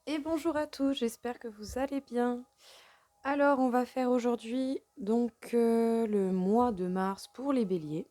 Et bonjour à tous, j'espère que vous allez bien. Alors, on va faire aujourd'hui le mois de mars pour les béliers.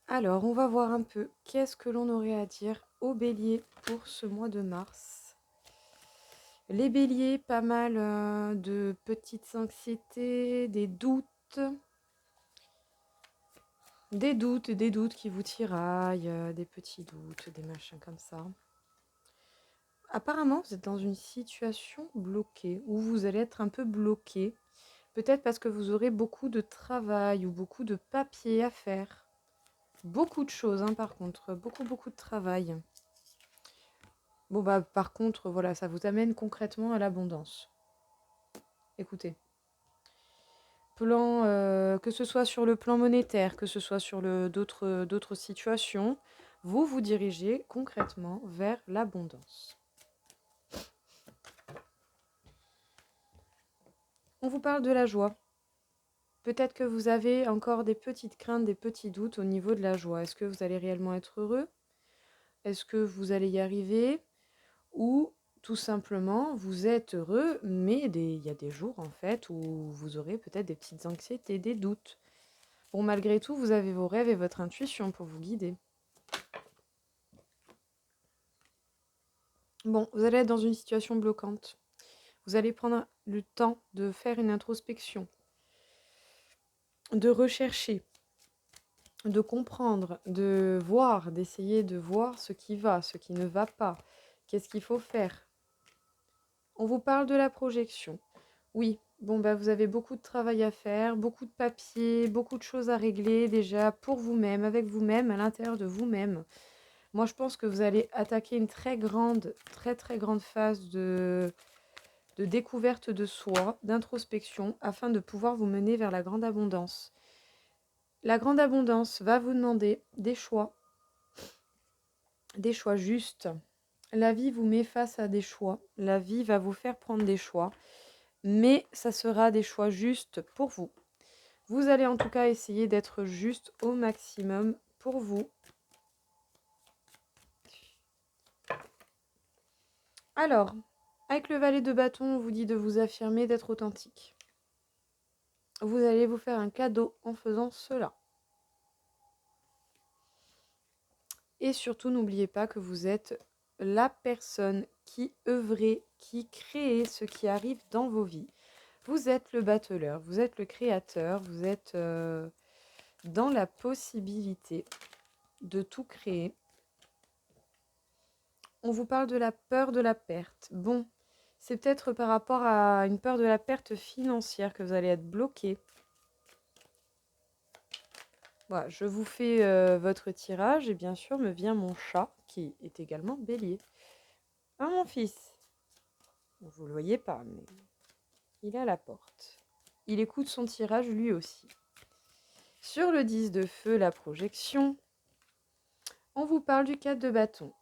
Alors, on va voir un peu qu'est-ce que l'on aurait à dire aux béliers pour ce mois de mars. Les béliers, pas mal de petites anxiétés, des doutes qui vous tiraillent, des petits doutes, des machins comme ça. Apparemment, vous êtes dans une situation bloquée, où vous allez être un peu bloqué. Peut-être parce que vous aurez beaucoup de travail ou beaucoup de papier à faire. Beaucoup de choses, hein, par contre. Beaucoup de travail. Bon, bah, par contre, voilà, ça vous amène concrètement à l'abondance. Écoutez. Que ce soit sur le plan monétaire, que ce soit sur d'autres situations, vous vous dirigez concrètement vers l'abondance. On vous parle de la joie. Peut-être que vous avez encore des petites craintes, des petits doutes au niveau de la joie. Est-ce que vous allez réellement être heureux? Est-ce que vous allez y arriver? Ou tout simplement, vous êtes heureux, mais il y a des jours en fait où vous aurez peut-être des petites anxiétés, des doutes. Bon, malgré tout, vous avez vos rêves et votre intuition pour vous guider. Bon, vous allez être dans une situation bloquante. Vous allez prendre le temps de faire une introspection, de rechercher, de comprendre, de voir, d'essayer de voir ce qui va, ce qui ne va pas, qu'est-ce qu'il faut faire. On vous parle de la projection. Oui, bon bah vous avez beaucoup de travail à faire, beaucoup de papiers, beaucoup de choses à régler déjà pour vous-même, avec vous-même, à l'intérieur de vous-même. Moi je pense que vous allez attaquer une très grande phase de découverte de soi, d'introspection, afin de pouvoir vous mener vers la grande abondance. La grande abondance va vous demander des choix justes. La vie vous met face à des choix, la vie va vous faire prendre des choix, mais ça sera des choix justes pour vous. Vous allez en tout cas essayer d'être juste au maximum pour vous. Alors, avec le valet de bâton, on vous dit de vous affirmer, d'être authentique. Vous allez vous faire un cadeau en faisant cela. Et surtout, n'oubliez pas que vous êtes la personne qui œuvrait, qui crée ce qui arrive dans vos vies. Vous êtes le battleur, vous êtes le créateur, vous êtes dans la possibilité de tout créer. On vous parle de la peur de la perte. Bon, c'est peut-être par rapport à une peur de la perte financière que vous allez être bloqué. Voilà, je vous fais votre tirage et bien sûr me vient mon chat qui est également bélier. Ah mon fils, vous ne le voyez pas mais il est à la porte. Il écoute son tirage lui aussi. Sur le 10 de feu, la projection, on vous parle du 4 de bâton.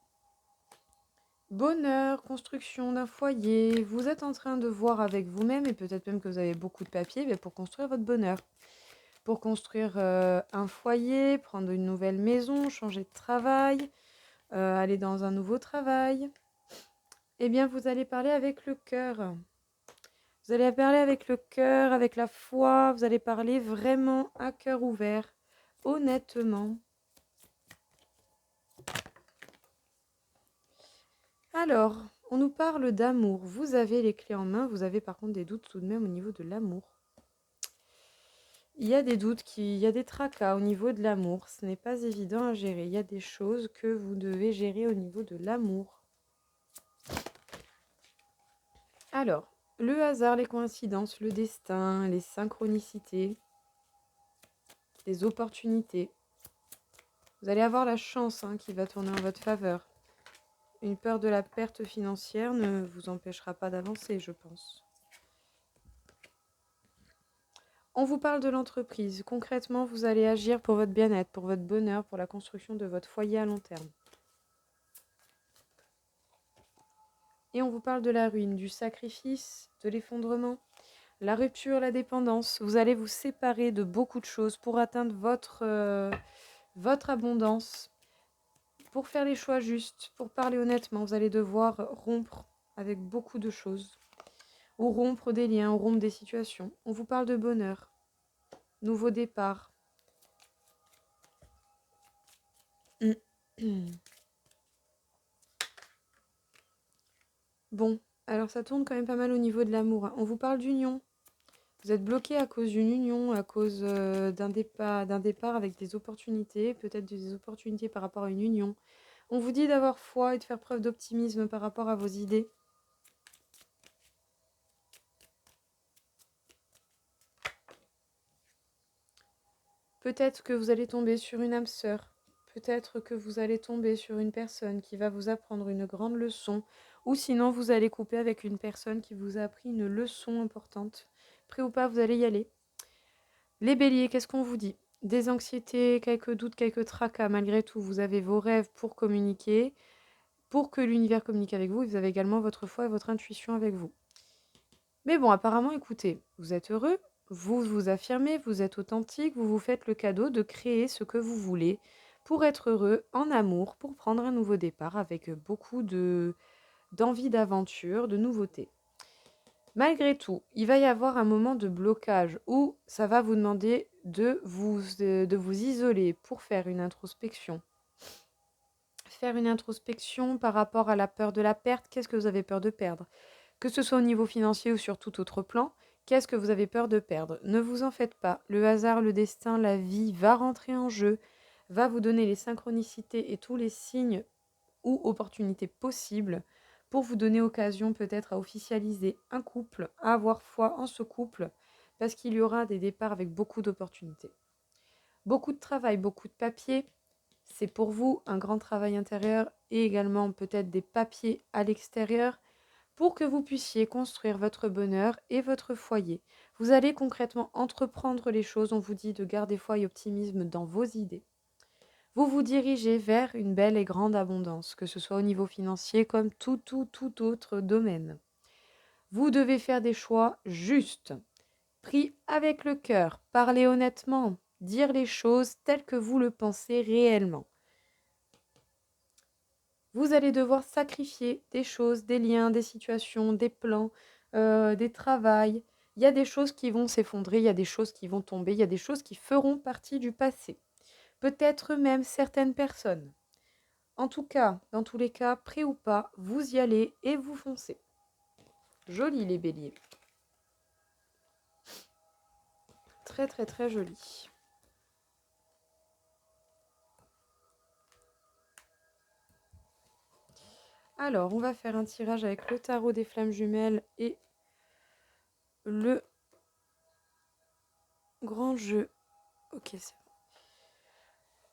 Bonheur, construction d'un foyer, vous êtes en train de voir avec vous-même et peut-être même que vous avez beaucoup de papier mais pour construire votre bonheur. Pour construire un foyer, prendre une nouvelle maison, changer de travail, aller dans un nouveau travail. Eh bien, vous allez parler avec le cœur. Vous allez parler avec le cœur, avec la foi. Vous allez parler vraiment à cœur ouvert, honnêtement. Alors, on nous parle d'amour. Vous avez les clés en main. Vous avez par contre des doutes tout de même au niveau de l'amour. Il y a des doutes, il y a des tracas au niveau de l'amour. Ce n'est pas évident à gérer. Il y a des choses que vous devez gérer au niveau de l'amour. Alors, le hasard, les coïncidences, le destin, les synchronicités, les opportunités. Vous allez avoir la chance qui va tourner en votre faveur. Une peur de la perte financière ne vous empêchera pas d'avancer, je pense. On vous parle de l'entreprise. Concrètement, vous allez agir pour votre bien-être, pour votre bonheur, pour la construction de votre foyer à long terme. Et on vous parle de la ruine, du sacrifice, de l'effondrement, la rupture, la dépendance. Vous allez vous séparer de beaucoup de choses pour atteindre votre abondance. Pour faire les choix justes, pour parler honnêtement, vous allez devoir rompre avec beaucoup de choses. Ou rompre des liens, ou rompre des situations. On vous parle de bonheur, nouveau départ. Bon, alors ça tourne quand même pas mal au niveau de l'amour, hein. On vous parle d'union. Vous êtes bloqué à cause d'une union, à cause d'un départ avec des opportunités, peut-être des opportunités par rapport à une union. On vous dit d'avoir foi et de faire preuve d'optimisme par rapport à vos idées. Peut-être que vous allez tomber sur une âme sœur. Peut-être que vous allez tomber sur une personne qui va vous apprendre une grande leçon. Ou sinon, vous allez couper avec une personne qui vous a appris une leçon importante. Prêt ou pas, vous allez y aller. Les béliers, qu'est-ce qu'on vous dit? Des anxiétés, quelques doutes, quelques tracas. Malgré tout, vous avez vos rêves pour communiquer. Pour que l'univers communique avec vous, vous avez également votre foi et votre intuition avec vous. Mais bon, apparemment, écoutez, vous êtes heureux, vous vous affirmez, vous êtes authentique, vous vous faites le cadeau de créer ce que vous voulez pour être heureux en amour, pour prendre un nouveau départ avec beaucoup d'envie d'aventure, de nouveautés. Malgré tout, il va y avoir un moment de blocage où ça va vous demander de vous isoler pour faire une introspection. Faire une introspection par rapport à la peur de la perte. Qu'est-ce que vous avez peur de perdre? Que ce soit au niveau financier ou sur tout autre plan, qu'est-ce que vous avez peur de perdre? Ne vous en faites pas. Le hasard, le destin, la vie va rentrer en jeu, va vous donner les synchronicités et tous les signes ou opportunités possibles pour vous donner occasion peut-être à officialiser un couple, à avoir foi en ce couple, parce qu'il y aura des départs avec beaucoup d'opportunités. Beaucoup de travail, beaucoup de papiers. C'est pour vous un grand travail intérieur et également peut-être des papiers à l'extérieur pour que vous puissiez construire votre bonheur et votre foyer. Vous allez concrètement entreprendre les choses. On vous dit de garder foi et optimisme dans vos idées. Vous vous dirigez vers une belle et grande abondance, que ce soit au niveau financier comme tout autre domaine. Vous devez faire des choix justes, pris avec le cœur, parler honnêtement, dire les choses telles que vous le pensez réellement. Vous allez devoir sacrifier des choses, des liens, des situations, des plans, des travails. Il y a des choses qui vont s'effondrer, il y a des choses qui vont tomber, il y a des choses qui feront partie du passé. Peut-être même certaines personnes. En tout cas, dans tous les cas, prêt ou pas, vous y allez et vous foncez. Joli les béliers. Très très très joli. Alors, on va faire un tirage avec le tarot des flammes jumelles et le grand jeu. Ok, c'est bon.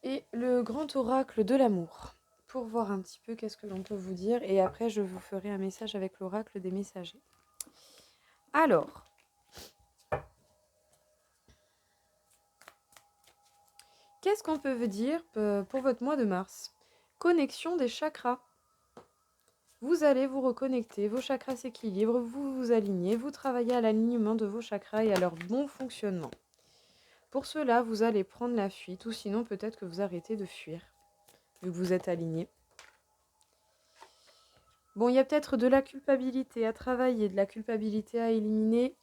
Et le grand oracle de l'amour. Pour voir un petit peu qu'est-ce que l'on peut vous dire. Et après, je vous ferai un message avec l'oracle des messagers. Alors, qu'est-ce qu'on peut vous dire pour votre mois de mars? Connexion des chakras. Vous allez vous reconnecter, vos chakras s'équilibrent, vous vous alignez, vous travaillez à l'alignement de vos chakras et à leur bon fonctionnement. Pour cela, vous allez prendre la fuite ou sinon peut-être que vous arrêtez de fuir, vu que vous êtes aligné. Bon, il y a peut-être de la culpabilité à travailler, de la culpabilité à éliminer.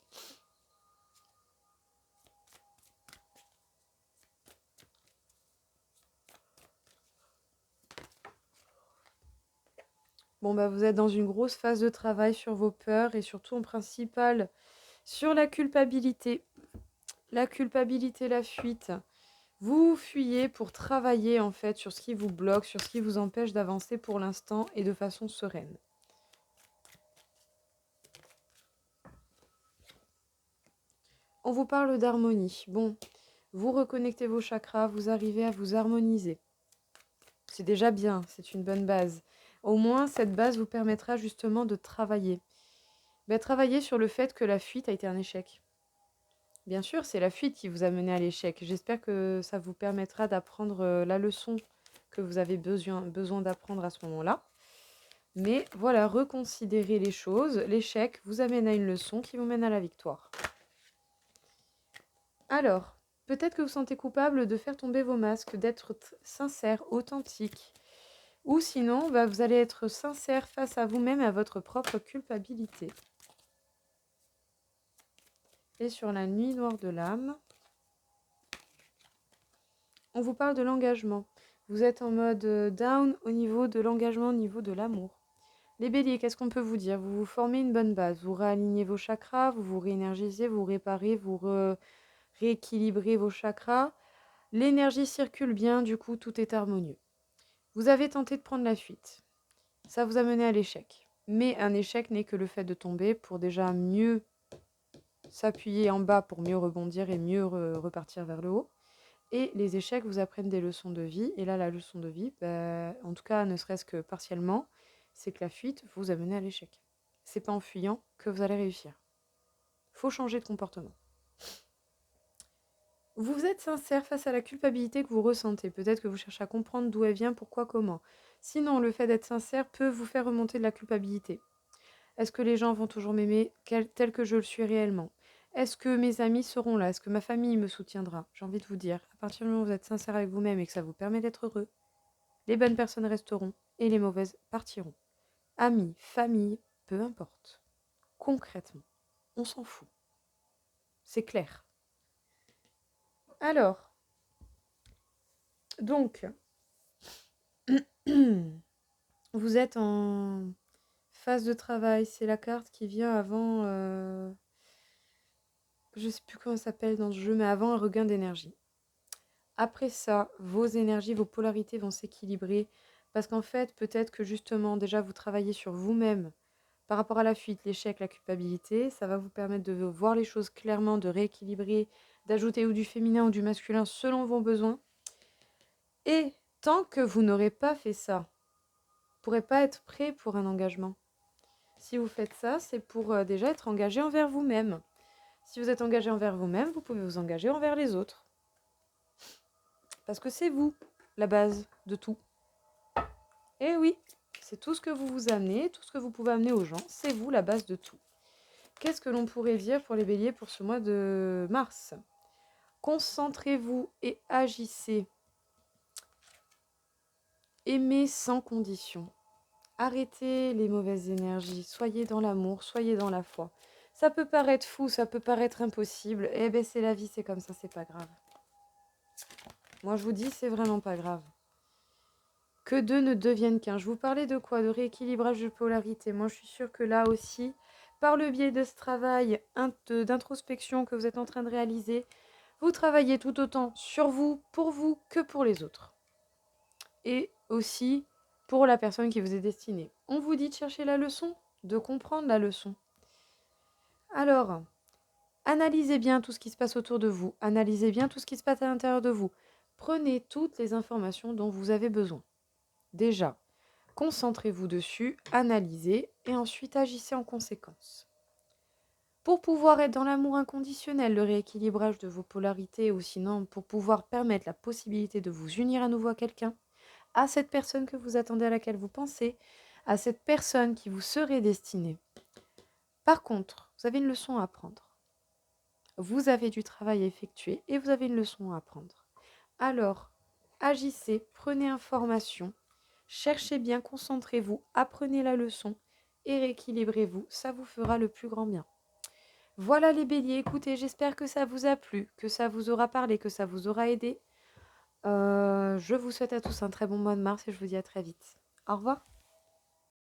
Bon, bah, vous êtes dans une grosse phase de travail sur vos peurs et surtout en principal sur la culpabilité. La culpabilité, la fuite. Vous fuyez pour travailler en fait sur ce qui vous bloque, sur ce qui vous empêche d'avancer pour l'instant et de façon sereine. On vous parle d'harmonie. Bon, vous reconnectez vos chakras, vous arrivez à vous harmoniser. C'est déjà bien, c'est une bonne base. Au moins, cette base vous permettra justement de travailler. Travailler sur le fait que la fuite a été un échec. Bien sûr, c'est la fuite qui vous a mené à l'échec. J'espère que ça vous permettra d'apprendre la leçon que vous avez besoin d'apprendre à ce moment-là. Mais voilà, reconsidérez les choses. L'échec vous amène à une leçon qui vous mène à la victoire. Alors, peut-être que vous vous sentez coupable de faire tomber vos masques, d'être sincère, authentique, Ou sinon, vous allez être sincère face à vous-même et à votre propre culpabilité. Et sur la nuit noire de l'âme, on vous parle de l'engagement. Vous êtes en mode down au niveau de l'engagement, au niveau de l'amour. Les béliers, qu'est-ce qu'on peut vous dire? Vous vous formez une bonne base, vous réalignez vos chakras, vous vous réénergisez, vous réparez, vous rééquilibrez vos chakras. L'énergie circule bien, du coup, tout est harmonieux. Vous avez tenté de prendre la fuite. Ça vous a mené à l'échec. Mais un échec n'est que le fait de tomber pour déjà mieux s'appuyer en bas pour mieux rebondir et mieux repartir vers le haut. Et les échecs vous apprennent des leçons de vie. Et là, la leçon de vie, en tout cas, ne serait-ce que partiellement, c'est que la fuite vous a mené à l'échec. C'est pas en fuyant que vous allez réussir. Faut changer de comportement. Vous êtes sincère face à la culpabilité que vous ressentez. Peut-être que vous cherchez à comprendre d'où elle vient, pourquoi, comment. Sinon, le fait d'être sincère peut vous faire remonter de la culpabilité. Est-ce que les gens vont toujours m'aimer tel que je le suis réellement? Est-ce que mes amis seront là? Est-ce que ma famille me soutiendra? J'ai envie de vous dire, à partir du moment où vous êtes sincère avec vous-même et que ça vous permet d'être heureux, les bonnes personnes resteront et les mauvaises partiront. Amis, famille, peu importe. Concrètement, on s'en fout. C'est clair. Alors, donc, vous êtes en phase de travail. C'est la carte qui vient avant... je ne sais plus comment ça s'appelle dans ce jeu, mais avant un regain d'énergie. Après ça, vos énergies, vos polarités vont s'équilibrer parce qu'en fait, peut-être que justement, déjà, vous travaillez sur vous-même par rapport à la fuite, l'échec, la culpabilité. Ça va vous permettre de voir les choses clairement, de rééquilibrer, d'ajouter ou du féminin ou du masculin selon vos besoins. Et tant que vous n'aurez pas fait ça, vous ne pourrez pas être prêt pour un engagement. Si vous faites ça, c'est pour déjà être engagé envers vous-même. Si vous êtes engagé envers vous-même, vous pouvez vous engager envers les autres. Parce que c'est vous, la base de tout. Et oui, c'est tout ce que vous vous amenez, tout ce que vous pouvez amener aux gens, c'est vous, la base de tout. Qu'est-ce que l'on pourrait dire pour les béliers pour ce mois de mars? Concentrez-vous et agissez. Aimez sans condition. Arrêtez les mauvaises énergies. Soyez dans l'amour, soyez dans la foi. Ça peut paraître fou, ça peut paraître impossible. Eh bien, c'est la vie, c'est comme ça, c'est pas grave. Moi, je vous dis, c'est vraiment pas grave. Que deux ne deviennent qu'un. Je vous parlais de quoi? De rééquilibrage de polarité. Moi, je suis sûre que là aussi, par le biais de ce travail d'introspection que vous êtes en train de réaliser, vous travaillez tout autant sur vous, que pour les autres. Et aussi pour la personne qui vous est destinée. On vous dit de chercher la leçon, de comprendre la leçon. Alors, analysez bien tout ce qui se passe autour de vous. Analysez bien tout ce qui se passe à l'intérieur de vous. Prenez toutes les informations dont vous avez besoin. Déjà, concentrez-vous dessus, analysez et ensuite agissez en conséquence. Pour pouvoir être dans l'amour inconditionnel, le rééquilibrage de vos polarités ou sinon pour pouvoir permettre la possibilité de vous unir à nouveau à quelqu'un, à cette personne que vous attendez, à laquelle vous pensez, à cette personne qui vous serait destinée. Par contre, vous avez une leçon à apprendre. Vous avez du travail à effectuer et vous avez une leçon à apprendre. Alors, agissez, prenez information, cherchez bien, concentrez-vous, apprenez la leçon et rééquilibrez-vous. Ça vous fera le plus grand bien. Voilà les béliers, écoutez, j'espère que ça vous a plu, que ça vous aura parlé, que ça vous aura aidé. Je vous souhaite à tous un très bon mois de mars et je vous dis à très vite. Au revoir.